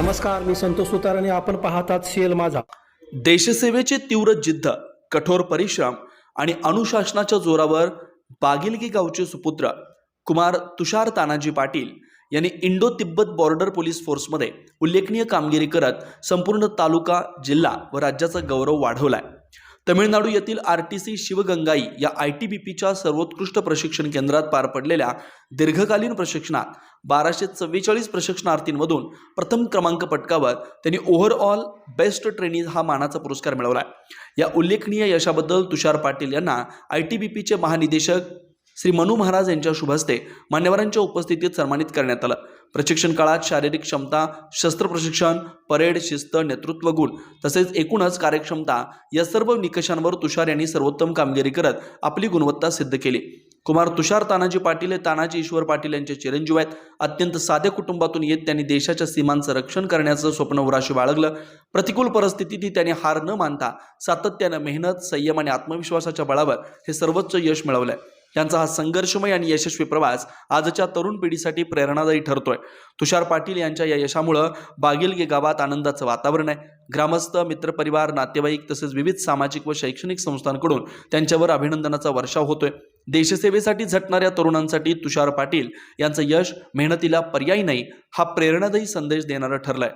नमस्कार, मी संतोष सुतार आणि आपण पाहतात शेल माझा. देशसेवेची तीव्र जिद्द, कठोर परिश्रम आणि अनुशासनाच्या जोरावर बागिलगी गावचे सुपुत्र कुमार तुषार तानाजी पाटील यांनी इंडो तिब्बत बॉर्डर पोलीस फोर्समध्ये उल्लेखनीय कामगिरी करत संपूर्ण तालुका, जिल्हा व राज्याचा गौरव वाढवलाय. तमिळनाडू येथील RTC शिवगंगाई या ITBPच्या सर्वोत्कृष्ट प्रशिक्षण केंद्रात पार पडलेल्या दीर्घकालीन प्रशिक्षणात 1244 प्रशिक्षणार्थींमधून प्रथम क्रमांक पटकावत त्यांनी ओव्हरऑल बेस्ट ट्रेनी हा मानाचा पुरस्कार मिळवला. या उल्लेखनीय यशाबद्दल तुषार पाटील यांना ITBPचे महानिदेशक श्री मनू महाराज यांच्या शुभ हस्ते मान्यवरांच्या उपस्थितीत सन्मानित करण्यात आलं. प्रशिक्षण काळात शारीरिक क्षमता, शस्त्र प्रशिक्षण, परेड, शिस्त, नेतृत्व गुण तसेच एकूणच कार्यक्षमता या सर्व निकषांवर तुषार यांनी सर्वोत्तम कामगिरी करत आपली गुणवत्ता सिद्ध केली. कुमार तुषार तानाजी पाटील हे तानाजी ईश्वर पाटील यांचे चिरंजीव आहेत. अत्यंत साध्या कुटुंबातून येत त्यांनी देशाच्या सीमांचं रक्षण करण्याचं स्वप्न उराशी बाळगलं. प्रतिकूल परिस्थितीतही त्यांनी हार न मानता सातत्यानं मेहनत, संयम आणि आत्मविश्वासाच्या बळावर हे सर्वोच्च यश मिळवलंय. यांचा हा संघर्षमय आणि यशस्वी प्रवास आजच्या तरुण पिढीसाठी प्रेरणादायी ठरतोय. तुषार पाटील यांच्या या यशामुळे बागिलगी गावात आनंदाचं वातावरण आहे. ग्रामस्थ, मित्रपरिवार, नातेवाईक तसेच विविध सामाजिक व शैक्षणिक संस्थांकडून त्यांच्यावर अभिनंदनाचा वर्षाव होतोय. देशसेवेसाठी झटणाऱ्या तरुणांसाठी तुषार पाटील यांचं यश मेहनतीला पर्याय नाही हा प्रेरणादायी संदेश देणारं ठरलंय.